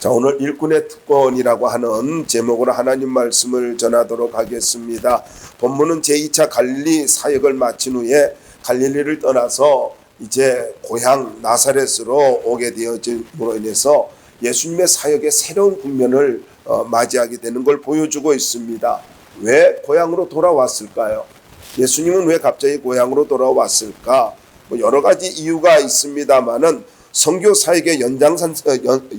자, 오늘 일꾼의 특권이라고 하는 제목으로 하나님 말씀을 전하도록 하겠습니다. 본문은 제2차 갈릴리 사역을 마친 후에 갈릴리를 떠나서 이제 고향 나사렛으로 오게 되어짐으로 인해서 예수님의 사역의 새로운 국면을 맞이하게 되는 걸 보여주고 있습니다. 왜 고향으로 돌아왔을까요? 예수님은 왜 갑자기 고향으로 돌아왔을까? 여러 가지 이유가 있습니다만은 선교 사역의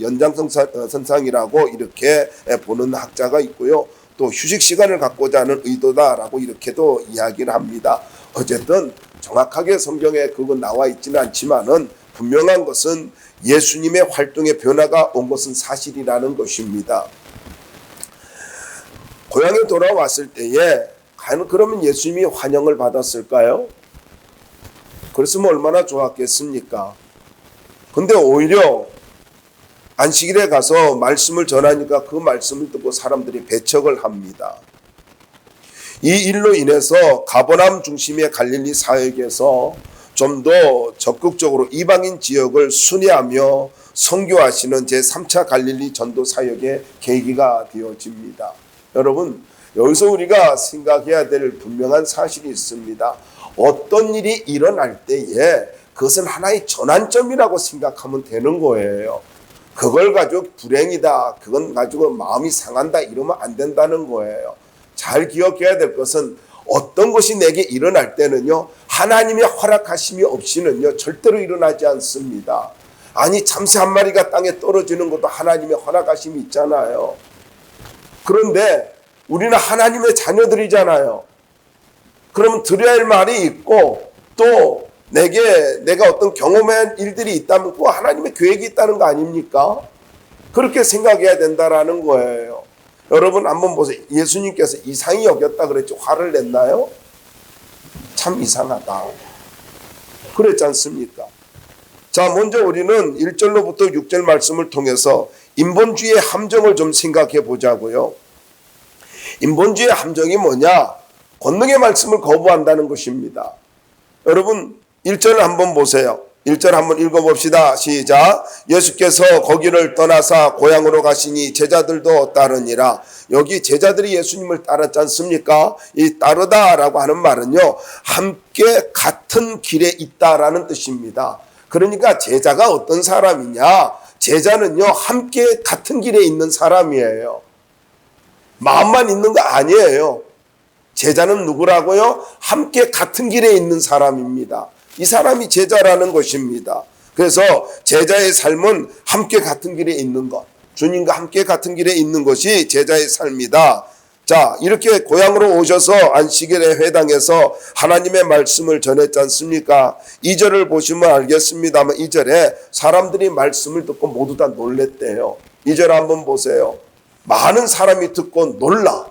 연장선상이라고 이렇게 보는 학자가 있고요. 또 휴식 시간을 갖고자 하는 의도다라고 이렇게도 이야기를 합니다. 어쨌든 정확하게 성경에 그건 나와 있지는 않지만은 분명한 것은 예수님의 활동의 변화가 온 것은 사실이라는 것입니다. 고향에 돌아왔을 때에 과연 그러면 예수님이 환영을 받았을까요? 그랬으면 얼마나 좋았겠습니까? 근데 오히려 안식일에 가서 말씀을 전하니까 그 말씀을 듣고 사람들이 배척을 합니다. 이 일로 인해서 가버나움 중심의 갈릴리 사역에서 좀 더 적극적으로 이방인 지역을 순회하며 선교하시는 제3차 갈릴리 전도 사역의 계기가 되어집니다. 여러분, 여기서 우리가 생각해야 될 분명한 사실이 있습니다. 어떤 일이 일어날 때에 그것은 하나의 전환점이라고 생각하면 되는 거예요. 그걸 가지고 불행이다, 그건 가지고 마음이 상한다 이러면 안 된다는 거예요. 잘 기억해야 될 것은 어떤 것이 내게 일어날 때는요, 하나님의 허락하심이 없이는요 절대로 일어나지 않습니다. 아니, 참새 한 마리가 땅에 떨어지는 것도 하나님의 허락하심이 있잖아요. 그런데 우리는 하나님의 자녀들이잖아요. 그러면 드려야 할 말이 있고 또 내가 어떤 경험한 일들이 있다면 그 하나님의 계획이 있다는 거 아닙니까? 그렇게 생각해야 된다라는 거예요. 여러분 한번 보세요. 예수님께서 이상히 여겼다 그랬죠. 화를 냈나요? 참 이상하다 그랬지 않습니까? 자, 먼저 우리는 1절로부터 6절 말씀을 통해서 인본주의의 함정을 좀 생각해 보자고요. 인본주의의 함정이 뭐냐? 권능의 말씀을 거부한다는 것입니다. 여러분 1절 한번 보세요. 1절 한번 읽어봅시다. 시작. 예수께서 거기를 떠나사 고향으로 가시니 제자들도 따르니라. 여기 제자들이 예수님을 따랐지 않습니까? 이 따르다라고 하는 말은요, 함께 같은 길에 있다라는 뜻입니다. 그러니까 제자가 어떤 사람이냐? 제자는요, 함께 같은 길에 있는 사람이에요. 마음만 있는 거 아니에요. 제자는 누구라고요? 함께 같은 길에 있는 사람입니다. 이 사람이 제자라는 것입니다. 그래서 제자의 삶은 함께 같은 길에 있는 것, 주님과 함께 같은 길에 있는 것이 제자의 삶이다. 자, 이렇게 고향으로 오셔서 안식일에 회당에서 하나님의 말씀을 전했지 않습니까? 2절을 보시면 알겠습니다만 2절에 사람들이 말씀을 듣고 모두 다 놀랬대요. 2절 한번 보세요. 많은 사람이 듣고 놀라.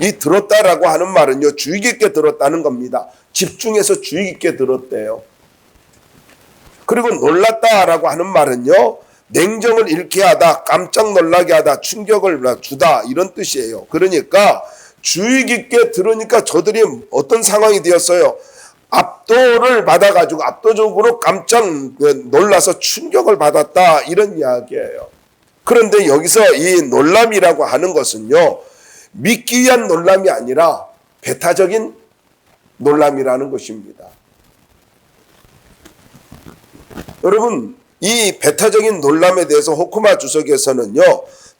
이 들었다라고 하는 말은요, 주의 깊게 들었다는 겁니다. 집중해서 주의 깊게 들었대요. 그리고 놀랐다라고 하는 말은요, 냉정을 잃게 하다, 깜짝 놀라게 하다, 충격을 주다 이런 뜻이에요. 그러니까 주의 깊게 들으니까 저들이 어떤 상황이 되었어요? 압도를 받아가지고 압도적으로 깜짝 놀라서 충격을 받았다 이런 이야기예요. 그런데 여기서 이 놀람이라고 하는 것은요, 믿기 위한 놀람이 아니라 배타적인 놀람이라는 것입니다. 여러분, 이 배타적인 놀람에 대해서 호쿠마 주석에서는요,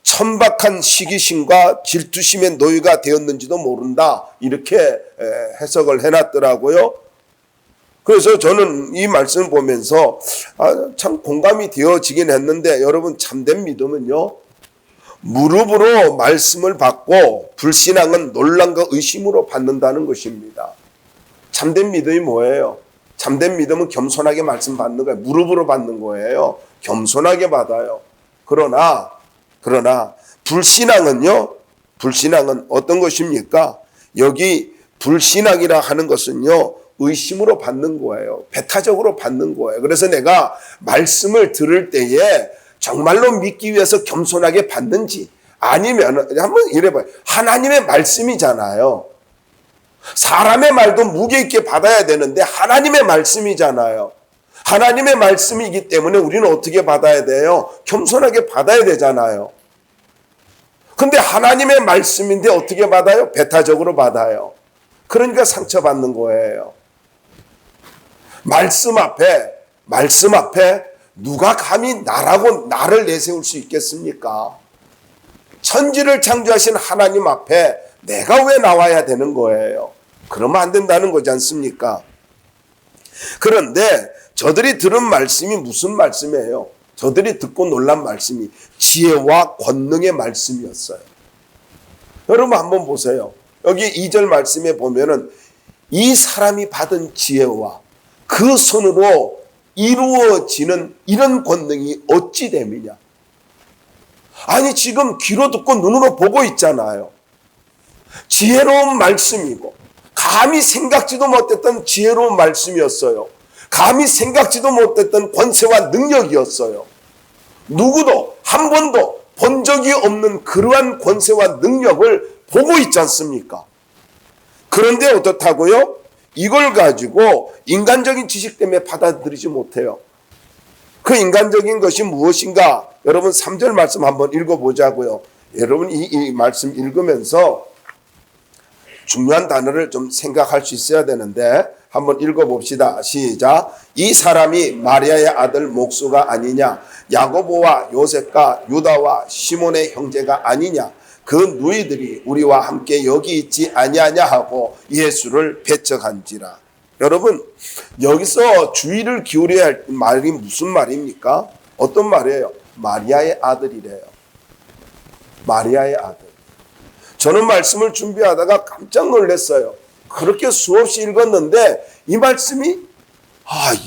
천박한 시기심과 질투심의 노예가 되었는지도 모른다 이렇게 해석을 해놨더라고요. 그래서 저는 이 말씀을 보면서 참 공감이 되어지긴 했는데, 여러분 참된 믿음은요, 무릎으로 말씀을 받고 불신앙은 놀람과 의심으로 받는다는 것입니다. 참된 믿음이 뭐예요? 참된 믿음은 겸손하게 말씀 받는 거예요. 무릎으로 받는 거예요. 겸손하게 받아요. 그러나 불신앙은요, 불신앙은 어떤 것입니까? 여기 불신앙이라 하는 것은요, 의심으로 받는 거예요. 배타적으로 받는 거예요. 그래서 내가 말씀을 들을 때에 정말로 믿기 위해서 겸손하게 받는지, 아니면 한번 이래봐요. 하나님의 말씀이잖아요. 사람의 말도 무게 있게 받아야 되는데 하나님의 말씀이잖아요. 하나님의 말씀이기 때문에 우리는 어떻게 받아야 돼요? 겸손하게 받아야 되잖아요. 근데 하나님의 말씀인데 어떻게 받아요? 배타적으로 받아요. 그러니까 상처받는 거예요. 말씀 앞에 누가 감히 나를 내세울 수 있겠습니까? 천지를 창조하신 하나님 앞에 내가 왜 나와야 되는 거예요? 그러면 안 된다는 거지 않습니까? 그런데 저들이 들은 말씀이 무슨 말씀이에요? 저들이 듣고 놀란 말씀이 지혜와 권능의 말씀이었어요. 여러분 한번 보세요. 여기 2절 말씀에 보면은 이 사람이 받은 지혜와 그 손으로 이루어지는 이런 권능이 어찌 됨이냐. 아니 지금 귀로 듣고 눈으로 보고 있잖아요. 지혜로운 말씀이고 감히 생각지도 못했던 지혜로운 말씀이었어요. 감히 생각지도 못했던 권세와 능력이었어요. 누구도 한 번도 본 적이 없는 그러한 권세와 능력을 보고 있지 않습니까? 그런데 어떻다고요? 이걸 가지고 인간적인 지식 때문에 받아들이지 못해요. 그 인간적인 것이 무엇인가? 여러분 3절 말씀 한번 읽어보자고요. 여러분 이 말씀 읽으면서 중요한 단어를 좀 생각할 수 있어야 되는데 한번 읽어봅시다. 시작. 이 사람이 마리아의 아들 목수가 아니냐? 야고보와 요셉과 유다와 시몬의 형제가 아니냐? 그 누이들이 우리와 함께 여기 있지 아니하냐 하고 예수를 배척한지라. 여러분 여기서 주의를 기울여야 할 말이 무슨 말입니까? 어떤 말이에요? 마리아의 아들이래요. 마리아의 아들. 저는 말씀을 준비하다가 깜짝 놀랐어요. 그렇게 수없이 읽었는데 이 말씀이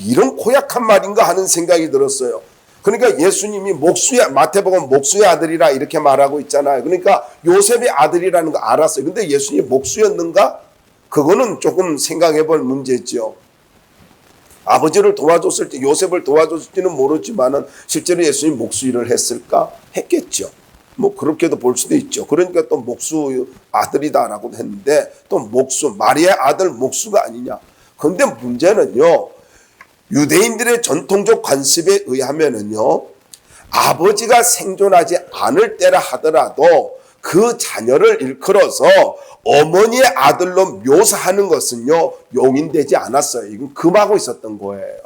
이런 고약한 말인가 하는 생각이 들었어요. 그러니까 예수님이 마태복음 목수의 아들이라 이렇게 말하고 있잖아요. 그러니까 요셉의 아들이라는 거 알았어요. 근데 예수님이 목수였는가? 그거는 조금 생각해 볼 문제죠. 아버지를 도와줬을 때 요셉을 도와줬을지는 모르지만은 실제로 예수님이 목수 일을 했을까? 했겠죠. 뭐 그렇게도 볼 수도 있죠. 그러니까 또 목수 아들이다라고 했는데 또 마리아의 아들 목수가 아니냐. 그런데 문제는요. 유대인들의 전통적 관습에 의하면은요. 아버지가 생존하지 않을 때라 하더라도 그 자녀를 일컬어서 어머니의 아들로 묘사하는 것은요. 용인되지 않았어요. 이건 금하고 있었던 거예요.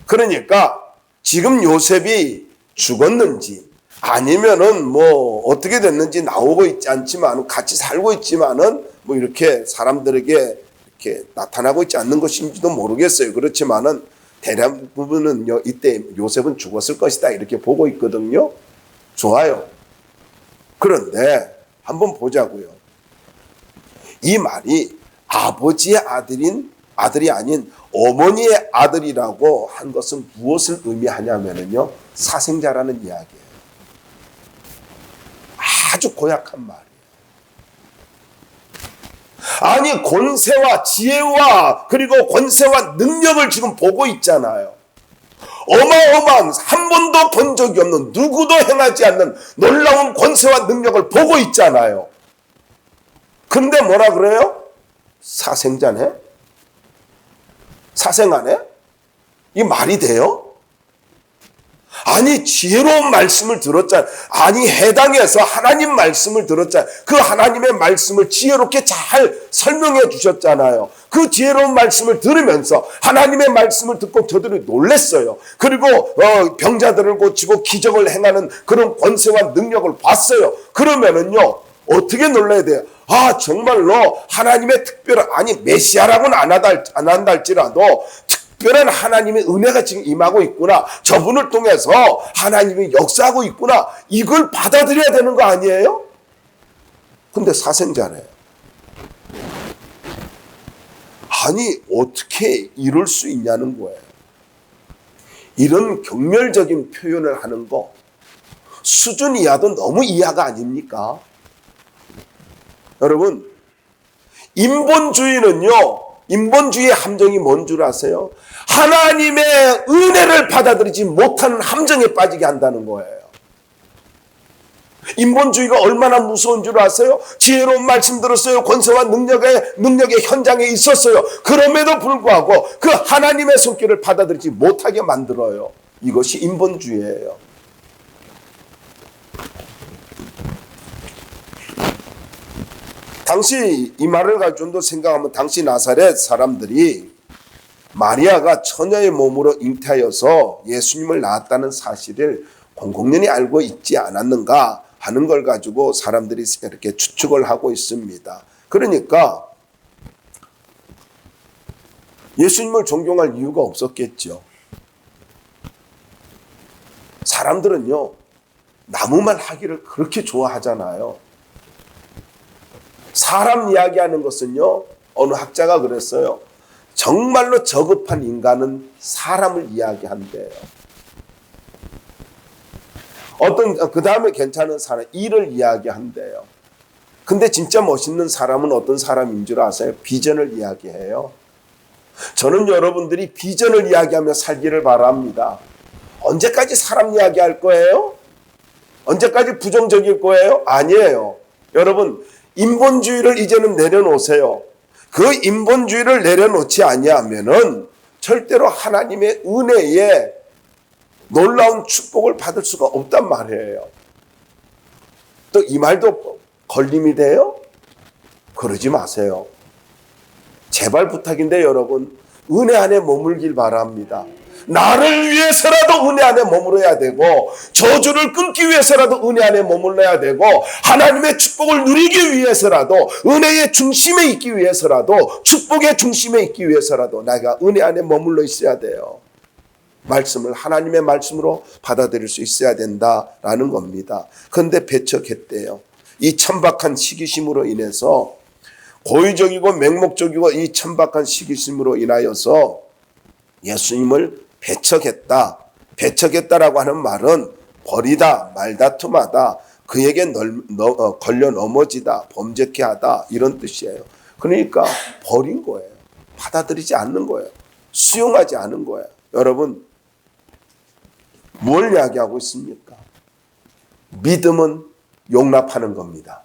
그러니까 지금 요셉이 죽었는지 아니면은 뭐 어떻게 됐는지 나오고 있지 않지만 같이 살고 있지만은 뭐 이렇게 사람들에게 이렇게 나타나고 있지 않는 것인지도 모르겠어요. 그렇지만은 대부분은요 이때 요셉은 죽었을 것이다 이렇게 보고 있거든요. 좋아요. 그런데 한번 보자고요. 이 말이 아버지의 아들이 아닌 어머니의 아들이라고 한 것은 무엇을 의미하냐면요 사생자라는 이야기예요. 아주 고약한 말이에요. 아니 권세와 지혜와 그리고 권세와 능력을 지금 보고 있잖아요. 어마어마한 한 번도 본 적이 없는 누구도 행하지 않는 놀라운 권세와 능력을 보고 있잖아요. 근데 뭐라 그래요? 사생자네? 사생아네? 이 말이 돼요? 아니 지혜로운 말씀을 들었잖아요. 아니 해당해서 하나님 말씀을 들었잖아요. 그 하나님의 말씀을 지혜롭게 잘 설명해 주셨잖아요. 그 지혜로운 말씀을 들으면서 하나님의 말씀을 듣고 저들이 놀랐어요. 그리고 병자들을 고치고 기적을 행하는 그런 권세와 능력을 봤어요. 그러면은요 어떻게 놀라야 돼요? 정말로 하나님의 특별한 메시아라고는 안 한다 할지라도 특별한 하나님의 은혜가 지금 임하고 있구나. 저분을 통해서 하나님이 역사하고 있구나. 이걸 받아들여야 되는 거 아니에요? 근데 사생자네요. 아니 어떻게 이럴 수 있냐는 거예요. 이런 경멸적인 표현을 하는 거 수준 이하도 너무 이하가 아닙니까? 여러분 인본주의의 함정이 뭔 줄 아세요? 하나님의 은혜를 받아들이지 못하는 함정에 빠지게 한다는 거예요. 인본주의가 얼마나 무서운 줄 아세요? 지혜로운 말씀 들었어요. 권세와 능력의 현장에 있었어요. 그럼에도 불구하고 그 하나님의 손길을 받아들이지 못하게 만들어요. 이것이 인본주의예요. 당시 이 말을 가지고 좀 더 생각하면 당시 나사렛 사람들이 마리아가 처녀의 몸으로 잉태하여서 예수님을 낳았다는 사실을 공공연히 알고 있지 않았는가 하는 걸 가지고 사람들이 이렇게 추측을 하고 있습니다. 그러니까 예수님을 존경할 이유가 없었겠죠. 사람들은요, 나무말 하기를 그렇게 좋아하잖아요. 사람 이야기하는 것은요, 어느 학자가 그랬어요. 정말로 저급한 인간은 사람을 이야기한대요. 그 다음에 괜찮은 사람, 일을 이야기한대요. 근데 진짜 멋있는 사람은 어떤 사람인 줄 아세요? 비전을 이야기해요. 저는 여러분들이 비전을 이야기하며 살기를 바랍니다. 언제까지 사람 이야기할 거예요? 언제까지 부정적일 거예요? 아니에요. 여러분, 인본주의를 이제는 내려놓으세요. 그 인본주의를 내려놓지 아니하면은 절대로 하나님의 은혜에 놀라운 축복을 받을 수가 없단 말이에요. 또 이 말도 걸림이 돼요? 그러지 마세요. 제발 부탁인데 여러분, 은혜 안에 머물길 바랍니다. 나를 위해서라도 은혜 안에 머물러야 되고, 저주를 끊기 위해서라도 은혜 안에 머물러야 되고, 하나님의 축복을 누리기 위해서라도, 은혜의 중심에 있기 위해서라도, 축복의 중심에 있기 위해서라도 내가 은혜 안에 머물러 있어야 돼요. 말씀을 하나님의 말씀으로 받아들일 수 있어야 된다라는 겁니다. 그런데 배척했대요. 이 천박한 시기심으로 인해서, 고의적이고 맹목적이고 이 천박한 시기심으로 인하여서 예수님을 배척했다. 배척했다라고 하는 말은 버리다, 말다툼하다, 그에게 걸려 넘어지다, 범죄케 하다, 이런 뜻이에요. 그러니까 버린 거예요. 받아들이지 않는 거예요. 수용하지 않은 거예요. 여러분, 뭘 이야기하고 있습니까? 믿음은 용납하는 겁니다.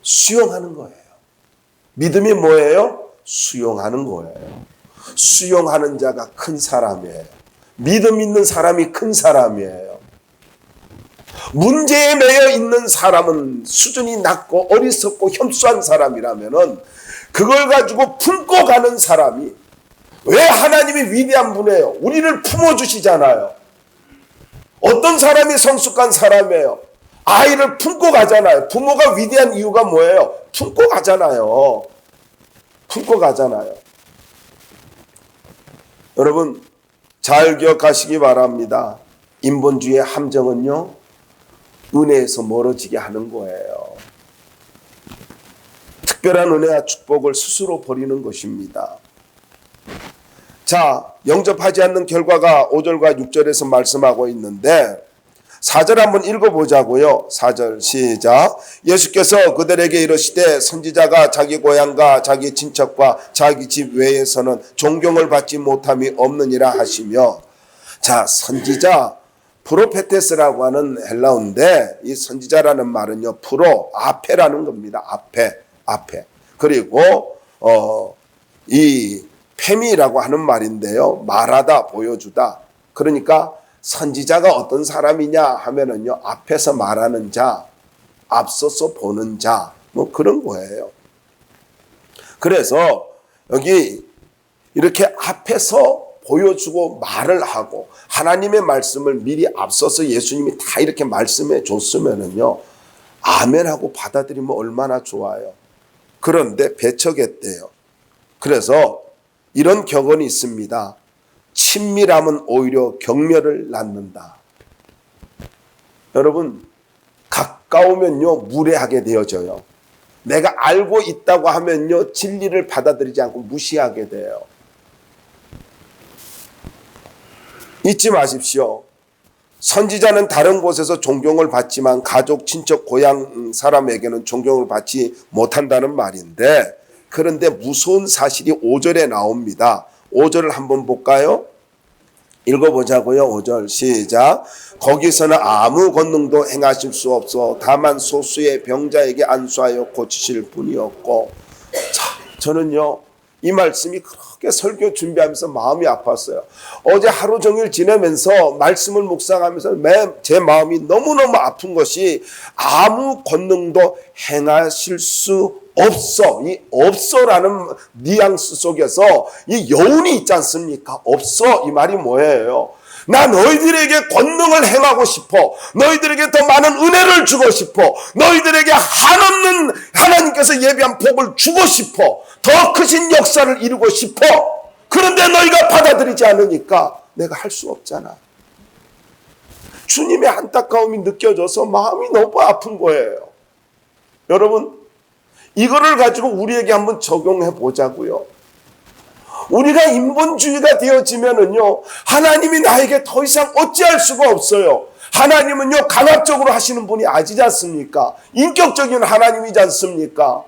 수용하는 거예요. 믿음이 뭐예요? 수용하는 거예요. 수용하는 자가 큰 사람이에요. 믿음 있는 사람이 큰 사람이에요. 문제에 매여 있는 사람은 수준이 낮고 어리석고 협소한 사람이라면은 그걸 가지고 품고 가는 사람이, 왜 하나님이 위대한 분이에요? 우리를 품어주시잖아요. 어떤 사람이 성숙한 사람이에요? 아이를 품고 가잖아요. 부모가 위대한 이유가 뭐예요? 품고 가잖아요. 품고 가잖아요. 여러분, 잘 기억하시기 바랍니다. 인본주의의 함정은요, 은혜에서 멀어지게 하는 거예요. 특별한 은혜와 축복을 스스로 버리는 것입니다. 자, 영접하지 않는 결과가 5절과 6절에서 말씀하고 있는데 4절 한번 읽어보자고요. 4절 시작. 예수께서 그들에게 이르시되 선지자가 자기 고향과 자기 친척과 자기 집 외에서는 존경을 받지 못함이 없느니라 하시며, 자, 선지자, 프로페테스라고 하는 헬라어인데 이 선지자라는 말은요, 앞에라는 겁니다. 앞에. 그리고 이 페미라고 하는 말인데요, 말하다, 보여주다. 그러니까 선지자가 어떤 사람이냐 하면은요, 앞에서 말하는 자, 앞서서 보는 자, 뭐 그런 거예요. 그래서 여기 이렇게 앞에서 보여주고 말을 하고 하나님의 말씀을 미리 앞서서 예수님이 다 이렇게 말씀해 줬으면은요, 아멘하고 받아들이면 얼마나 좋아요. 그런데 배척했대요. 그래서 이런 격언이 있습니다. 친밀함은 오히려 경멸을 낳는다. 여러분, 가까우면요, 무례하게 되어져요. 내가 알고 있다고 하면요, 진리를 받아들이지 않고 무시하게 돼요. 잊지 마십시오. 선지자는 다른 곳에서 존경을 받지만 가족, 친척, 고향 사람에게는 존경을 받지 못한다는 말인데, 그런데 무서운 사실이 5절에 나옵니다. 5절을 한번 볼까요? 읽어보자고요. 5절 시작. 거기서는 아무 권능도 행하실 수 없어 다만 소수의 병자에게 안수하여 고치실 뿐이었고. 자, 저는요 이 말씀이 그렇게 설교 준비하면서 마음이 아팠어요. 어제 하루 종일 지내면서 말씀을 묵상하면서 제 마음이 너무너무 아픈 것이 아무 권능도 행하실 수 없어. 이 없어라는 뉘앙스 속에서 이 여운이 있지 않습니까? 없어. 이 말이 뭐예요? 나 너희들에게 권능을 행하고 싶어. 너희들에게 더 많은 은혜를 주고 싶어. 너희들에게 한없는 하나님께서 예비한 복을 주고 싶어. 더 크신 역사를 이루고 싶어. 그런데 너희가 받아들이지 않으니까 내가 할 수 없잖아. 주님의 안타까움이 느껴져서 마음이 너무 아픈 거예요. 여러분, 이거를 가지고 우리에게 한번 적용해 보자고요. 우리가 인본주의가 되어지면은요, 하나님이 나에게 더 이상 어찌할 수가 없어요. 하나님은요, 강압적으로 하시는 분이 아니지 않습니까? 인격적인 하나님이지 않습니까?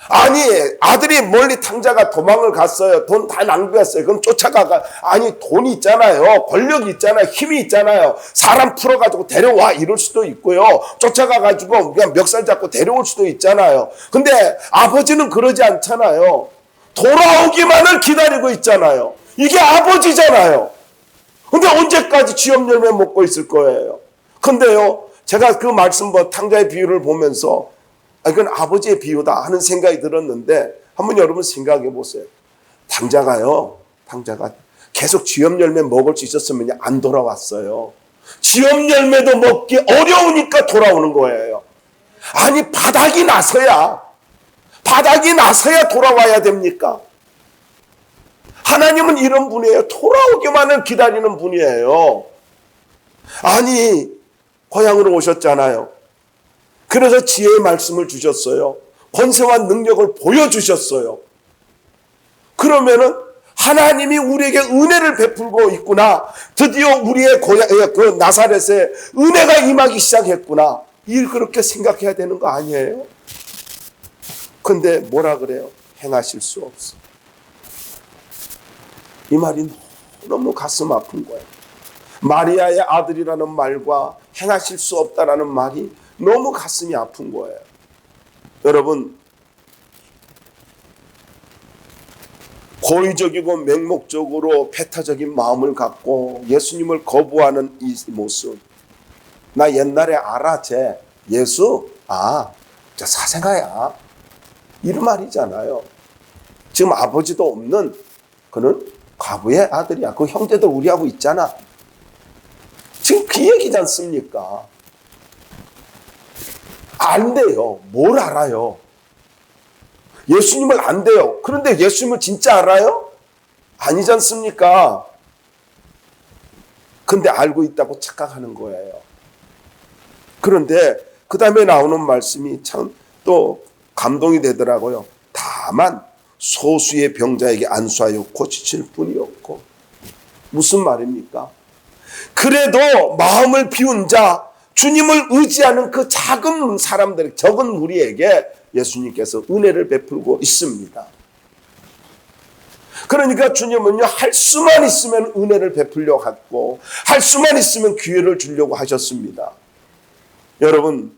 아니, 아들이 멀리 탕자가 도망을 갔어요. 돈 다 낭비했어요. 그럼 쫓아가가, 아니, 돈이 있잖아요. 권력이 있잖아요. 힘이 있잖아요. 사람 풀어가지고 데려와. 이럴 수도 있고요. 쫓아가가지고 그냥 멱살 잡고 데려올 수도 있잖아요. 근데 아버지는 그러지 않잖아요. 돌아오기만을 기다리고 있잖아요. 이게 아버지잖아요. 근데 언제까지 쥐업 열매 먹고 있을 거예요? 근데요, 제가 그 말씀, 탕자의 비유를 보면서 이건 아버지의 비유다 하는 생각이 들었는데 한번 여러분 생각해 보세요. 탕자가 계속 쥐업 열매 먹을 수 있었으면 안 돌아왔어요. 쥐업 열매도 먹기 어려우니까 돌아오는 거예요. 아니, 바닥이 나서야 돌아와야 됩니까? 하나님은 이런 분이에요. 돌아오기만을 기다리는 분이에요. 아니, 고향으로 오셨잖아요. 그래서 지혜의 말씀을 주셨어요. 권세와 능력을 보여주셨어요. 그러면은 하나님이 우리에게 은혜를 베풀고 있구나. 드디어 우리의 고향, 그 나사렛에 은혜가 임하기 시작했구나. 그렇게 생각해야 되는 거 아니에요? 근데 뭐라 그래요? 행하실 수 없어. 이 말이 너무 가슴 아픈 거예요. 마리아의 아들이라는 말과 행하실 수 없다라는 말이 너무 가슴이 아픈 거예요. 여러분, 고의적이고 맹목적으로 배타적인 마음을 갖고 예수님을 거부하는 이 모습. 나 옛날에 알아, 예수? 저 사생아야. 이런 말이잖아요. 지금 아버지도 없는 그는 과부의 아들이야. 그 형제들 우리하고 있잖아. 지금 그 얘기지 않습니까? 안 돼요. 뭘 알아요? 예수님을 안 돼요. 그런데 예수님을 진짜 알아요? 아니지 않습니까? 근데 알고 있다고 착각하는 거예요. 그런데 그 다음에 나오는 말씀이 참 또 감동이 되더라고요. 다만 소수의 병자에게 안수하여 고치실 뿐이었고. 무슨 말입니까? 그래도 마음을 비운 자, 주님을 의지하는 그 작은 사람들, 적은 무리에게 예수님께서 은혜를 베풀고 있습니다. 그러니까 주님은요, 할 수만 있으면 은혜를 베풀려고 했고, 할 수만 있으면 기회를 주려고 하셨습니다. 여러분,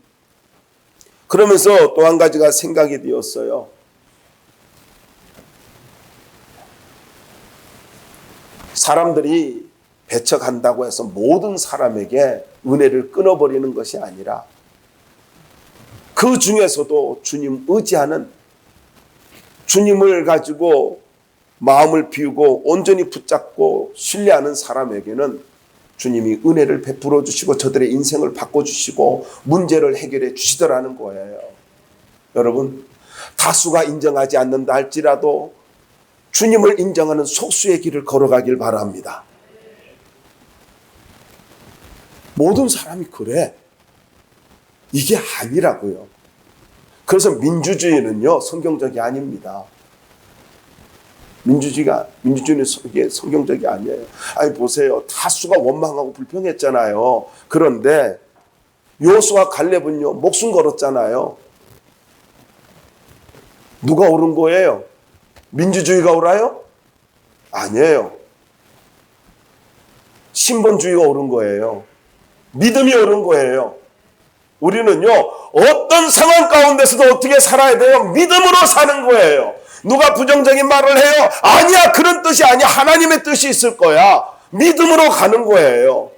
그러면서 또 한 가지가 생각이 되었어요. 사람들이 배척한다고 해서 모든 사람에게 은혜를 끊어버리는 것이 아니라 그 중에서도 주님 의지하는, 주님을 가지고 마음을 비우고 온전히 붙잡고 신뢰하는 사람에게는 주님이 은혜를 베풀어 주시고 저들의 인생을 바꿔주시고 문제를 해결해 주시더라는 거예요. 여러분, 다수가 인정하지 않는다 할지라도 주님을 인정하는 속수의 길을 걸어가길 바랍니다. 모든 사람이 그래. 이게 아니라고요. 그래서 민주주의는요, 성경적이 아닙니다. 민주주의는 이게 성경적이 아니에요. 아니, 보세요. 다수가 원망하고 불평했잖아요. 그런데 여호수아 갈렙은요, 목숨 걸었잖아요. 누가 옳은 거예요? 민주주의가 옳아요? 아니에요. 신본주의가 옳은 거예요. 믿음이 옳은 거예요. 우리는요, 어떤 상황 가운데서도 어떻게 살아야 돼요? 믿음으로 사는 거예요. 누가 부정적인 말을 해요? 아니야, 그런 뜻이 아니야. 하나님의 뜻이 있을 거야. 믿음으로 가는 거예요.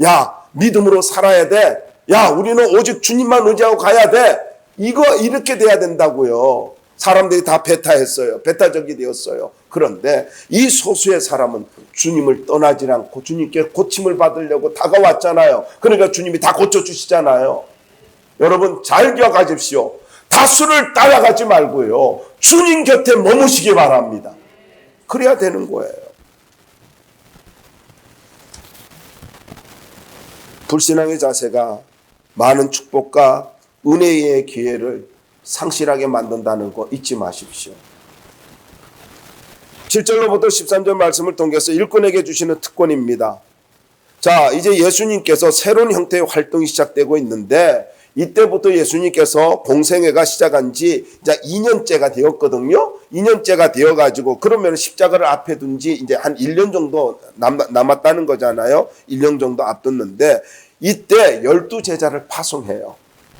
야, 믿음으로 살아야 돼. 야, 우리는 오직 주님만 의지하고 가야 돼. 이렇게 돼야 된다고요. 사람들이 다 배타했어요. 배타적이 되었어요. 그런데 이 소수의 사람은 주님을 떠나지 않고 주님께 고침을 받으려고 다가왔잖아요. 그러니까 주님이 다 고쳐주시잖아요. 여러분 잘 기억하십시오. 다수를 따라가지 말고요. 주님 곁에 머무시기 바랍니다. 그래야 되는 거예요. 불신앙의 자세가 많은 축복과 은혜의 기회를 상실하게 만든다는 거 잊지 마십시오. 7절로부터 13절 말씀을 통해서 일꾼에게 주시는 특권입니다. 자, 이제 예수님께서 새로운 형태의 활동이 시작되고 있는데 이때부터 예수님께서 공생애가 시작한 지 이제 2년째가 되었거든요. 2년째가 되어가지고 그러면 십자가를 앞에 둔 지 이제 한 1년 정도 남았다는 거잖아요. 1년 정도 앞뒀는데 이때 12제자를 파송해요.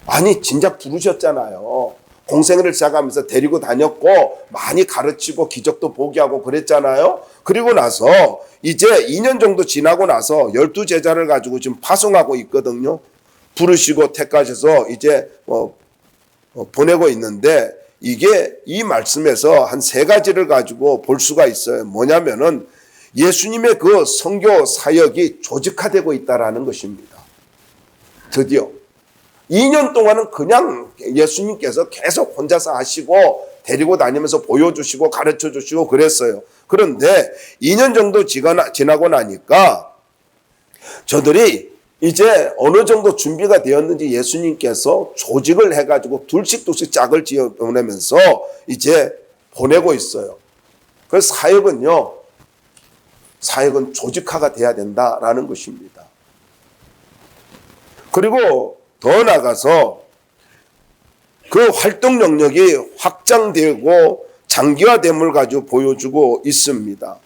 아니 진작 부르셨잖아요. 공생애를 시작하면서 데리고 다녔고 많이 가르치고 기적도 보게 하고 그랬잖아요. 그리고 나서 이제 2년 정도 지나고 나서 12제자를 가지고 지금 파송하고 있거든요. 부르시고 택하셔서 이제 보내고 있는데 이게 이 말씀에서 한 3가지를 가지고 볼 수가 있어요. 뭐냐면은 예수님의 그 선교 사역이 조직화되고 있다라는 것입니다. 드디어 2년 동안은 그냥 예수님께서 계속 혼자서 하시고 데리고 다니면서 보여주시고 가르쳐주시고 그랬어요. 그런데 2년 정도 지나고 나니까 저들이 이제 어느 정도 준비가 되었는지 예수님께서 조직을 해가지고 둘씩 짝을 지어 보내면서 이제 보내고 있어요. 그래서 사역은 조직화가 돼야 된다라는 것입니다. 그리고 더 나아가서 그 활동 영역이 확장되고 장기화됨을 가지고 보여주고 있습니다.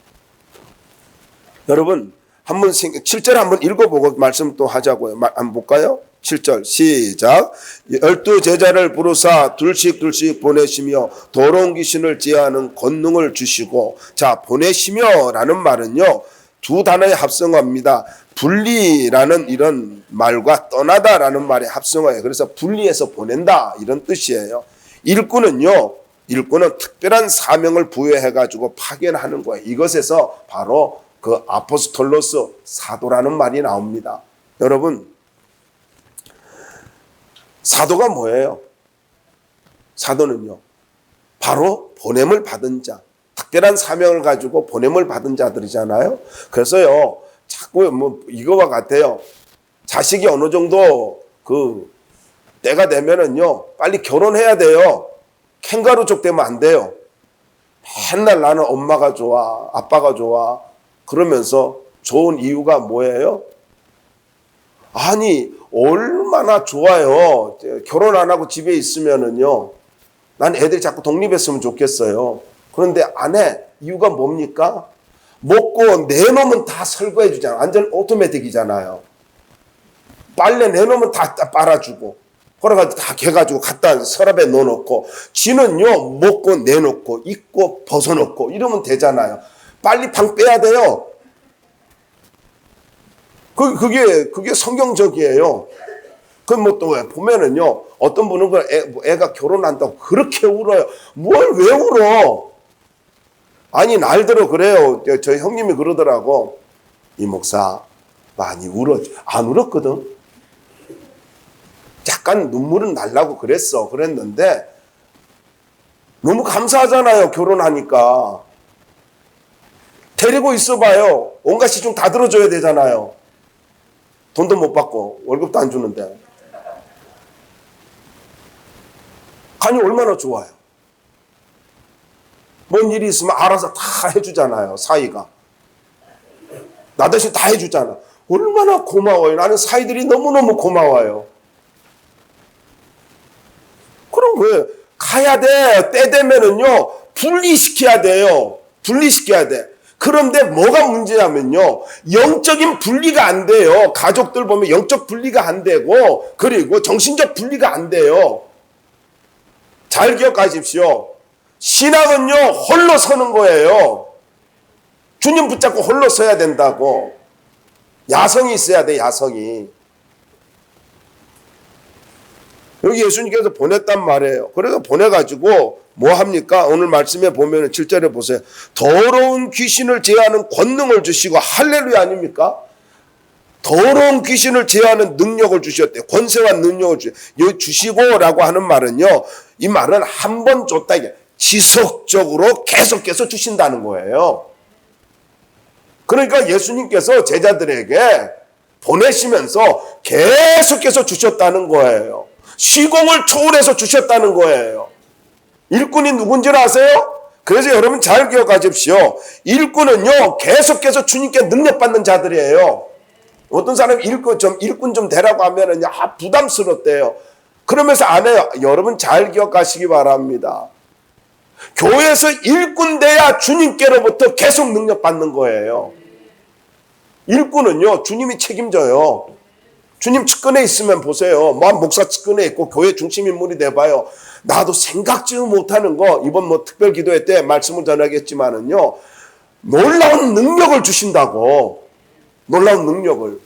여러분 한번 7절 한번 읽어보고 말씀 또 하자고요. 한번 볼까요? 7절 시작. 12제자를 부르사 둘씩 보내시며 더러운 귀신을 제하는 권능을 주시고, 자 보내시며 라는 말은요 2단어의 합성어입니다. 분리라는 이런 말과 떠나다라는 말의 합성어예요. 그래서 분리해서 보낸다 이런 뜻이에요. 일꾼은 특별한 사명을 부여해가지고 파견하는 거예요. 이것에서 바로 그 아포스톨로스 사도라는 말이 나옵니다. 여러분 사도가 뭐예요? 사도는요 바로 보냄을 받은 자, 특별한 사명을 가지고 보냄을 받은 자들이잖아요. 그래서요 자꾸 이거와 같아요. 자식이 어느 정도 그 때가 되면은요 빨리 결혼해야 돼요. 캥거루족 되면 안 돼요. 맨날 나는 엄마가 좋아, 아빠가 좋아 그러면서 좋은 이유가 뭐예요? 아니 얼마나 좋아요. 결혼 안 하고 집에 있으면은요 난 애들이 자꾸 독립했으면 좋겠어요. 그런데 안 해. 이유가 뭡니까? 먹고 내놓으면 다 설거해 주잖아. 완전 오토매틱이잖아요. 빨래 내놓으면 다 빨아주고 그래가지고 다 개가지고 갖다 서랍에 넣어놓고 지는요 먹고 내놓고 입고 벗어놓고 이러면 되잖아요. 빨리 방 빼야 돼요. 그게 성경적이에요. 그 또 보면은요 어떤 분은 애가 결혼한다고 그렇게 울어요. 뭘 왜 울어? 아니 날들어 그래요. 저희 형님이 그러더라고. 이 목사 많이 울었지. 안 울었거든. 약간 눈물은 날라고 그랬는데 너무 감사하잖아요. 결혼하니까. 데리고 있어봐요. 온갖 시중 다 들어줘야 되잖아요. 돈도 못 받고 월급도 안 주는데. 아니 얼마나 좋아요. 뭔 일이 있으면 알아서 다 해주잖아요. 사위가. 나 대신 다 해주잖아. 얼마나 고마워요. 나는 사위들이 너무너무 고마워요. 그럼 왜 가야 돼. 때 되면은요 분리시켜야 돼요. 분리시켜야 돼. 그런데 뭐가 문제냐면요, 영적인 분리가 안 돼요. 가족들 보면 영적 분리가 안 되고, 그리고 정신적 분리가 안 돼요. 잘 기억하십시오. 신앙은요, 홀로 서는 거예요. 주님 붙잡고 홀로 서야 된다고. 야성이 있어야 돼, 야성이. 여기 예수님께서 보냈단 말이에요. 그래서 보내가지고 뭐 합니까? 오늘 말씀에 보면 7절에 보세요. 더러운 귀신을 제하는 권능을 주시고, 할렐루야 아닙니까? 더러운 귀신을 제하는 능력을 주셨대요. 권세와 능력을 주시고라고 하는 말은요, 이 말은 한 번 줬다, 이게 지속적으로 계속해서 주신다는 거예요. 그러니까 예수님께서 제자들에게 보내시면서 계속해서 주셨다는 거예요. 시공을 초월해서 주셨다는 거예요. 일꾼이 누군지를 아세요? 그래서 여러분 잘 기억하십시오. 일꾼은요, 계속해서 주님께 능력받는 자들이에요. 어떤 사람이 일꾼 좀 되라고 하면은 부담스럽대요. 그러면서 안 해요. 여러분 잘 기억하시기 바랍니다. 교회에서 일꾼 돼야 주님께로부터 계속 능력받는 거예요. 일꾼은요, 주님이 책임져요. 주님 측근에 있으면 보세요. 목사 측근에 있고 교회 중심 인물이 돼봐요. 나도 생각지도 못하는 거, 이번 특별 기도회 때 말씀을 전하겠지만은요, 놀라운 능력을 주신다고. 놀라운 능력을.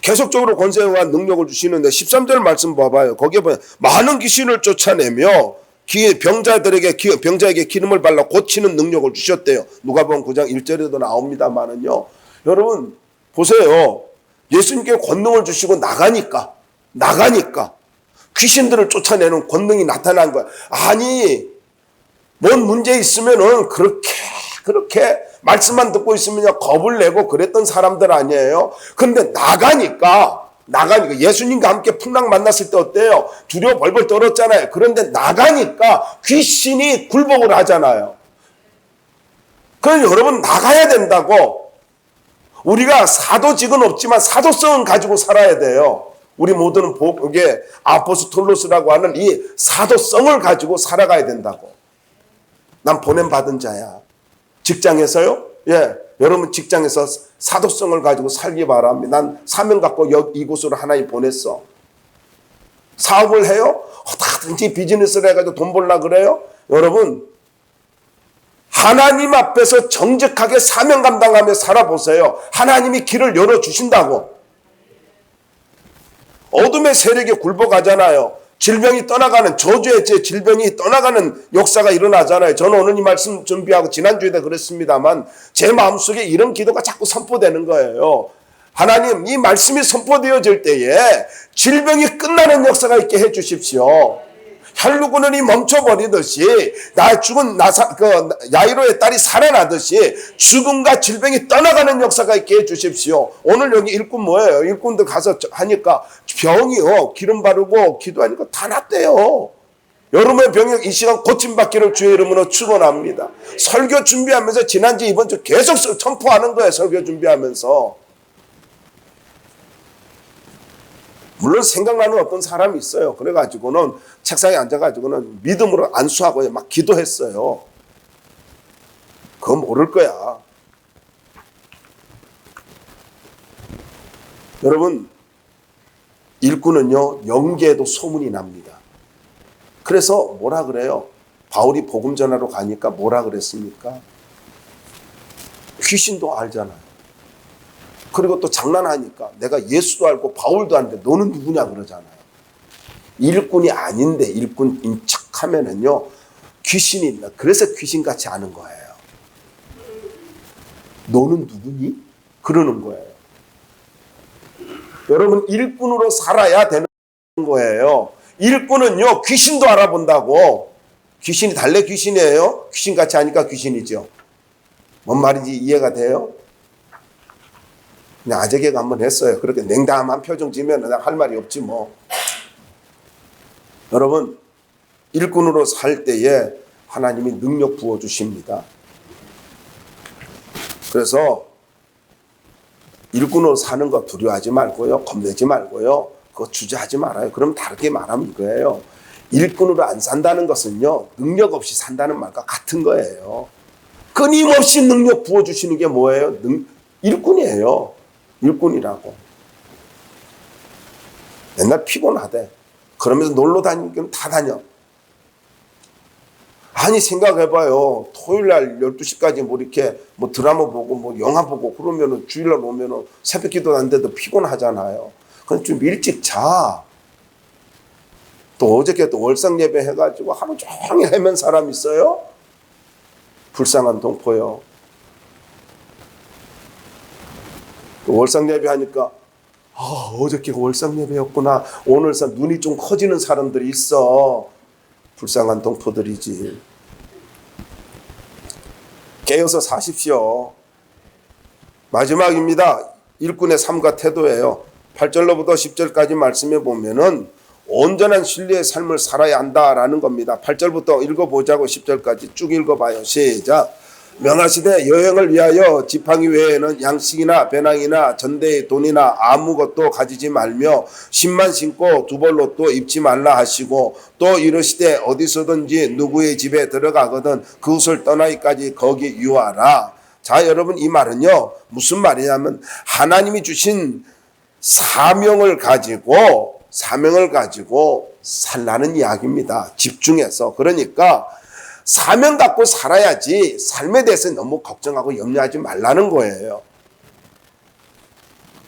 계속적으로 권세와 능력을 주시는데 13절 말씀 봐봐요. 거기에 보면 많은 귀신을 쫓아내며 병자에게 기름을 발라 고치는 능력을 주셨대요. 누가복음 9장 1절에도 나옵니다만은요. 여러분 보세요. 예수님께 권능을 주시고 나가니까 귀신들을 쫓아내는 권능이 나타난 거야. 아니, 뭔 문제 있으면은 그렇게 말씀만 듣고 있으면 겁을 내고 그랬던 사람들 아니에요. 근데 나가니까 예수님과 함께 풍랑 만났을 때 어때요? 두려워 벌벌 떨었잖아요. 그런데 나가니까 귀신이 굴복을 하잖아요. 그래서 여러분 나가야 된다고. 우리가 사도직은 없지만 사도성은 가지고 살아야 돼요. 우리 모두는 이게 아포스톨로스라고 하는 이 사도성을 가지고 살아가야 된다고. 난 보냄받은 자야. 직장에서요? 예, 여러분 직장에서 사도성을 가지고 살기 바랍니다. 난 사명 갖고 이곳으로 하나님 보냈어. 사업을 해요? 어떻게든지 비즈니스를 해가지고 돈 벌라 그래요? 여러분, 하나님 앞에서 정직하게 사명 감당하며 살아보세요. 하나님이 길을 열어주신다고. 어둠의 세력에 굴복하잖아요. 질병이 떠나가는, 저주의 질병이 떠나가는 역사가 일어나잖아요. 저는 오늘 이 말씀 준비하고 지난주에도 그랬습니다만 제 마음속에 이런 기도가 자꾸 선포되는 거예요. 하나님, 이 말씀이 선포되어질 때에 질병이 끝나는 역사가 있게 해주십시오. 혈루군이 멈춰버리듯이 죽은 야이로의 딸이 살아나듯이 죽음과 질병이 떠나가는 역사가 있게 해주십시오. 오늘 여기 일꾼 뭐예요? 일꾼들 가서 하니까 병이요, 기름 바르고 기도하니까 다 낫대요. 여러분의 병이 이 시간 고침받기를 주의 이름으로 축원합니다. 설교 준비하면서 지난주 이번 주 계속 선포하는 거예요. 설교 준비하면서. 물론 생각나는 어떤 사람이 있어요. 그래가지고는 책상에 앉아가지고는 믿음으로 안수하고 막 기도했어요. 그거 모를 거야. 여러분, 일꾼은요, 영계에도 소문이 납니다. 그래서 뭐라 그래요? 바울이 복음 전하러 가니까 뭐라 그랬습니까? 귀신도 알잖아요. 그리고 또 장난하니까 내가 예수도 알고 바울도 아는데 너는 누구냐 그러잖아요. 일꾼이 아닌데 일꾼인 척하면은요, 귀신이 있나. 그래서 귀신같이 아는 거예요. 너는 누구니? 그러는 거예요. 여러분, 일꾼으로 살아야 되는 거예요. 일꾼은요, 귀신도 알아본다고. 귀신이 달래 귀신이에요? 귀신같이 하니까 귀신이죠. 뭔 말인지 이해가 돼요? 그냥 아재개가 한번 했어요. 그렇게 냉담한 표정 지으면 할 말이 없지 뭐. 여러분, 일꾼으로 살 때에 하나님이 능력 부어주십니다. 그래서 일꾼으로 사는 거 두려워하지 말고요. 겁내지 말고요. 그거 주저하지 말아요. 그럼 다르게 말하면 이거예요. 일꾼으로 안 산다는 것은요, 능력 없이 산다는 말과 같은 거예요. 끊임없이 능력 부어주시는 게 뭐예요? 일꾼이에요. 일꾼이라고. 맨날 피곤하대. 그러면서 놀러 다니기는 다 다녀. 아니, 생각해봐요. 토요일날 12시까지 뭐 이렇게 뭐 드라마 보고 뭐 영화 보고 그러면은 주일날 오면은 새벽 기도 안 돼도 피곤하잖아요. 그럼 좀 일찍 자. 또 어저께 또 월상 예배 해가지고 하루 종일 헤맨 사람 있어요? 불쌍한 동포요. 월상 예배 하니까 어저께 월상 예배였구나. 오늘 눈이 좀 커지는 사람들이 있어. 불쌍한 동포들이지. 깨어서 사십시오. 마지막입니다. 일꾼의 삶과 태도예요. 8절로부터 10절까지 말씀해 보면은 온전한 신뢰의 삶을 살아야 한다라는 겁니다. 8절부터 읽어보자고 10절까지 쭉 읽어봐요. 시작. 명하시되 여행을 위하여 지팡이 외에는 양식이나 배낭이나 전대의 돈이나 아무것도 가지지 말며 신만 신고 두 벌 옷도 입지 말라 하시고 또 이르시되 어디서든지 누구의 집에 들어가거든 그곳을 떠나기까지 거기 유하라. 자, 여러분, 이 말은요 무슨 말이냐면 하나님이 주신 사명을 가지고 살라는 이야기입니다. 집중해서. 그러니까 사명 갖고 살아야지 삶에 대해서 너무 걱정하고 염려하지 말라는 거예요.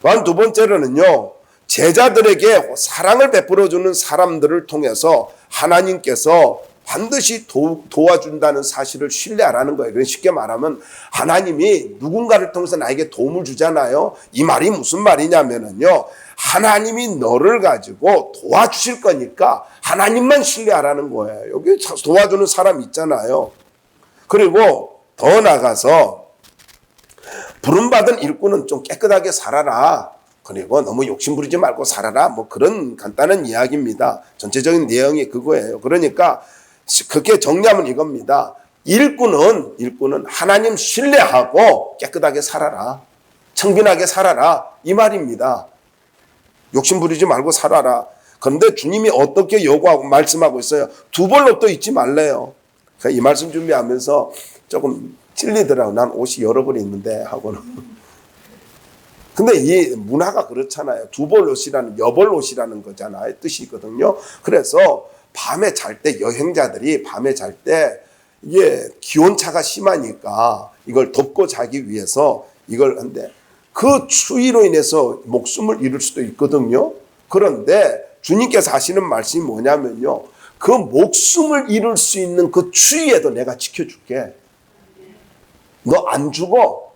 또한 두 번째로는요, 제자들에게 사랑을 베풀어주는 사람들을 통해서 하나님께서 반드시 도와준다는 사실을 신뢰하라는 거예요. 쉽게 말하면 하나님이 누군가를 통해서 나에게 도움을 주잖아요. 이 말이 무슨 말이냐면요, 하나님이 너를 가지고 도와주실 거니까 하나님만 신뢰하라는 거예요. 여기 도와주는 사람 있잖아요. 그리고 더 나가서 부름받은 일꾼은 좀 깨끗하게 살아라. 그리고 너무 욕심부리지 말고 살아라. 뭐 그런 간단한 이야기입니다. 전체적인 내용이 그거예요. 그러니까 그게 정리하면 이겁니다. 일꾼은 하나님 신뢰하고 깨끗하게 살아라. 청빈하게 살아라. 이 말입니다. 욕심 부리지 말고 살아라. 그런데 주님이 어떻게 요구하고 말씀하고 있어요? 두 벌 옷도 입지 말래요. 이 말씀 준비하면서 조금 찔리더라고. 난 옷이 여러 벌 있는데 하고는. 근데 이 문화가 그렇잖아요. 두 벌 옷이라는 여벌 옷이라는 거잖아요. 뜻이거든요. 그래서 밤에 잘 때 여행자들이 밤에 잘 때 이게 기온차가 심하니까 이걸 덮고 자기 위해서 이걸 한데 그 추위로 인해서 목숨을 잃을 수도 있거든요. 그런데 주님께서 하시는 말씀이 뭐냐면요, 그 목숨을 잃을 수 있는 그 추위에도 내가 지켜줄게. 너 안 죽어.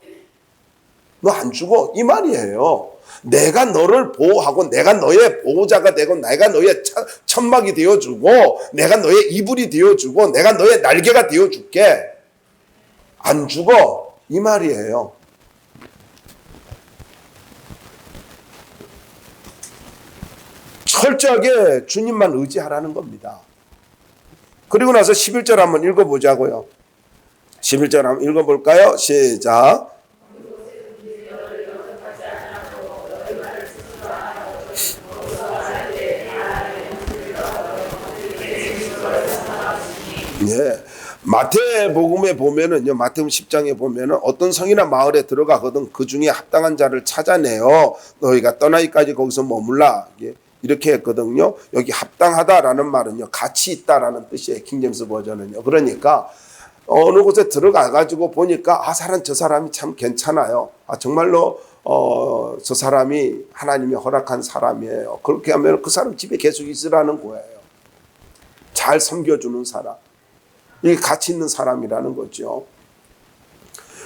너 안 죽어. 이 말이에요. 내가 너를 보호하고 내가 너의 보호자가 되고 내가 너의 천막이 되어주고 내가 너의 이불이 되어주고 내가 너의 날개가 되어줄게. 안 죽어. 이 말이에요. 철저하게 주님만 의지하라는 겁니다. 그리고 나서 11절 한번 읽어보자고요. 11절 한번 읽어볼까요? 시작. 예. 마태복음에 보면은요, 마태복음 10장에 보면은 어떤 성이나 마을에 들어가거든 그 중에 합당한 자를 찾아내어 너희가 떠나기까지 거기서 머물라. 이렇게 했거든요. 여기 합당하다라는 말은요, 가치 있다라는 뜻이에요. 킹제임스 버전은요. 그러니까 어느 곳에 들어가가지고 보니까 저 사람이 참 괜찮아요. 정말로 저 사람이 하나님이 허락한 사람이에요. 그렇게 하면 그 사람 집에 계속 있으라는 거예요. 잘 섬겨주는 사람. 이게 가치 있는 사람이라는 거죠.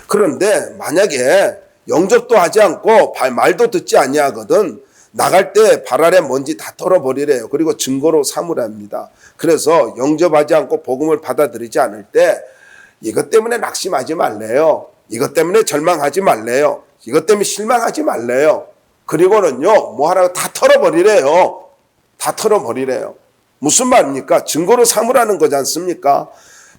그런데 만약에 영접도 하지 않고 말도 듣지 아니하거든 나갈 때 발 아래 먼지 다 털어버리래요. 그리고 증거로 삼으랍니다. 그래서 영접하지 않고 복음을 받아들이지 않을 때 이것 때문에 낙심하지 말래요. 이것 때문에 절망하지 말래요. 이것 때문에 실망하지 말래요. 그리고는요, 뭐 하라고 다 털어버리래요. 다 털어버리래요. 무슨 말입니까? 증거로 삼으라는 거지 않습니까?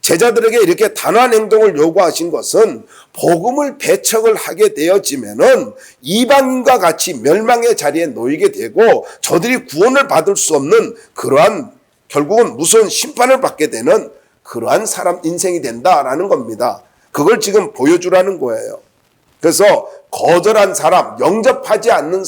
제자들에게 이렇게 단호한 행동을 요구하신 것은 복음을 배척을 하게 되어지면은 이방인과 같이 멸망의 자리에 놓이게 되고 저들이 구원을 받을 수 없는 그러한 결국은 무서운 심판을 받게 되는 그러한 사람 인생이 된다라는 겁니다. 그걸 지금 보여주라는 거예요. 그래서 거절한 사람, 영접하지 않는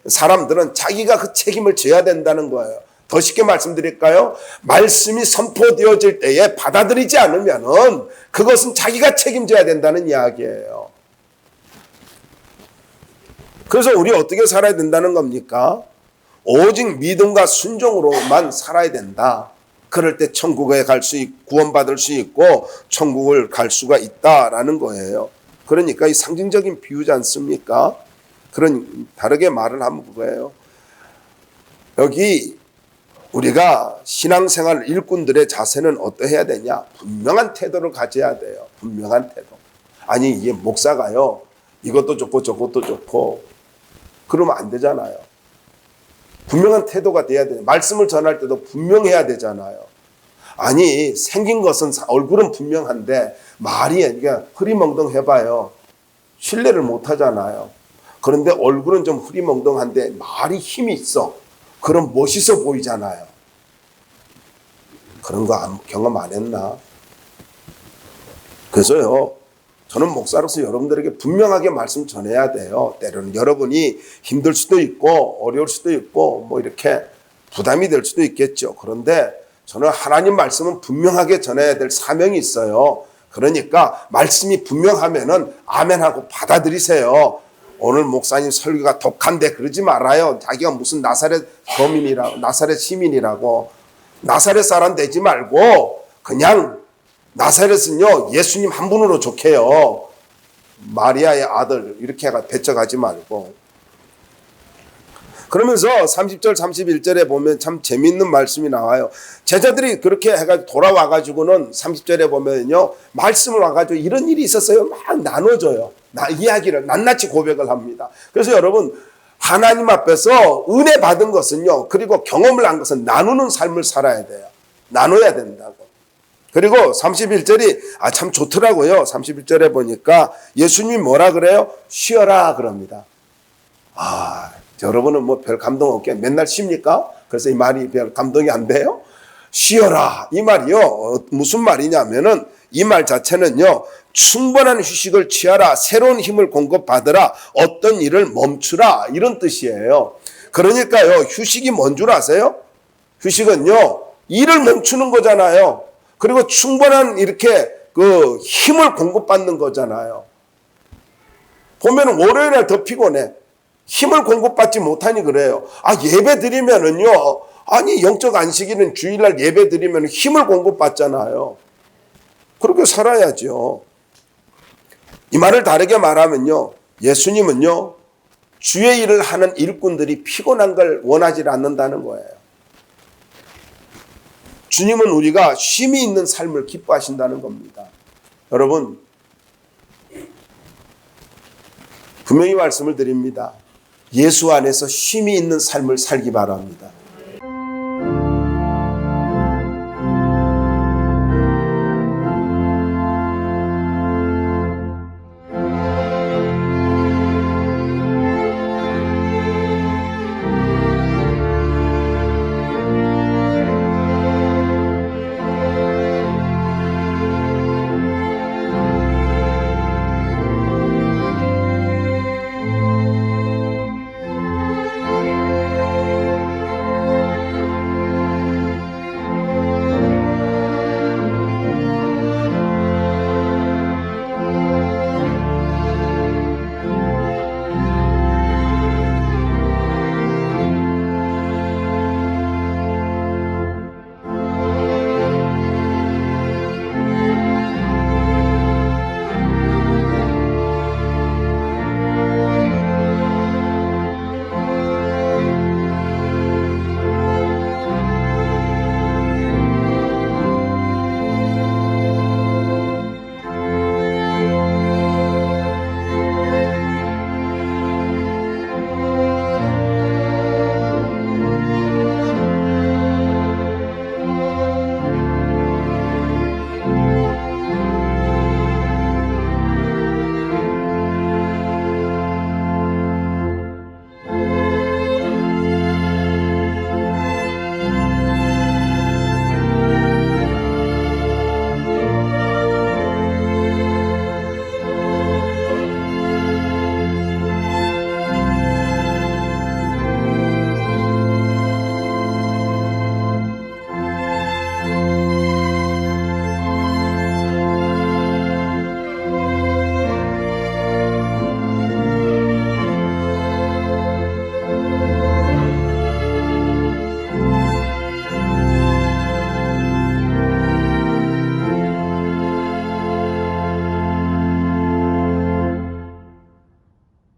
사람들은 자기가 그 책임을 져야 된다는 거예요. 더 쉽게 말씀드릴까요? 말씀이 선포되어질 때에 받아들이지 않으면은 그것은 자기가 책임져야 된다는 이야기예요. 그래서 우리 어떻게 살아야 된다는 겁니까? 오직 믿음과 순종으로만 살아야 된다. 그럴 때 천국에 구원받을 수 있고 천국을 갈 수가 있다라는 거예요. 그러니까 이 상징적인 비유지 않습니까? 그런 다르게 말을 하면 그거예요. 여기 우리가 신앙생활 일꾼들의 자세는 어떠해야 되냐? 분명한 태도를 가져야 돼요. 분명한 태도. 아니 이게 목사가요. 이것도 좋고 저것도 좋고 그러면 안 되잖아요. 분명한 태도가 돼야 돼요. 말씀을 전할 때도 분명해야 되잖아요. 아니 생긴 것은 얼굴은 분명한데 말이 그러니까 흐리멍덩해봐요. 신뢰를 못 하잖아요. 그런데 얼굴은 좀 흐리멍덩한데 말이 힘이 있어. 그럼 멋있어 보이잖아요. 그런 거 경험 안 했나? 그래서요. 저는 목사로서 여러분들에게 분명하게 말씀 전해야 돼요. 때로는 여러분이 힘들 수도 있고 어려울 수도 있고 뭐 이렇게 부담이 될 수도 있겠죠. 그런데 저는 하나님 말씀은 분명하게 전해야 될 사명이 있어요. 그러니까 말씀이 분명하면은 아멘하고 받아들이세요. 오늘 목사님 설교가 독한데 그러지 말아요. 자기가 무슨 나사렛 거민이라고, 나사렛 시민이라고. 나사렛 사람 되지 말고 그냥 나사렛은요 예수님 한 분으로 좋게요. 마리아의 아들 이렇게 배척하지 말고. 그러면서 30절 31절에 보면 참 재미있는 말씀이 나와요. 제자들이 그렇게 해가지고 돌아와가지고는 30절에 보면요 말씀을 와가지고 이런 일이 있었어요 막 나눠줘요. 이야기를 낱낱이 고백을 합니다. 그래서 여러분 하나님 앞에서 은혜 받은 것은요 그리고 경험을 한 것은 나누는 삶을 살아야 돼요. 나눠야 된다고. 그리고 31절이 참 좋더라고요. 31절에 보니까 예수님이 뭐라 그래요? 쉬어라 그럽니다. 여러분은 뭐 별 감동 없게 맨날 쉽니까? 그래서 이 말이 별 감동이 안 돼요? 쉬어라 이 말이요 무슨 말이냐면은 이 말 자체는요 충분한 휴식을 취하라, 새로운 힘을 공급받으라, 어떤 일을 멈추라 이런 뜻이에요. 그러니까요 휴식이 뭔 줄 아세요? 휴식은요 일을 멈추는 거잖아요. 그리고 충분한 이렇게 그 힘을 공급받는 거잖아요. 보면 월요일에 더 피곤해. 힘을 공급받지 못하니 그래요. 예배 드리면은요. 아니 영적 안식일은 주일날 예배 드리면 힘을 공급받잖아요. 그렇게 살아야죠. 이 말을 다르게 말하면요. 예수님은요. 주의 일을 하는 일꾼들이 피곤한 걸 원하지 않는다는 거예요. 주님은 우리가 쉼이 있는 삶을 기뻐하신다는 겁니다. 여러분 분명히 말씀을 드립니다. 예수 안에서 쉼이 있는 삶을 살기 바랍니다.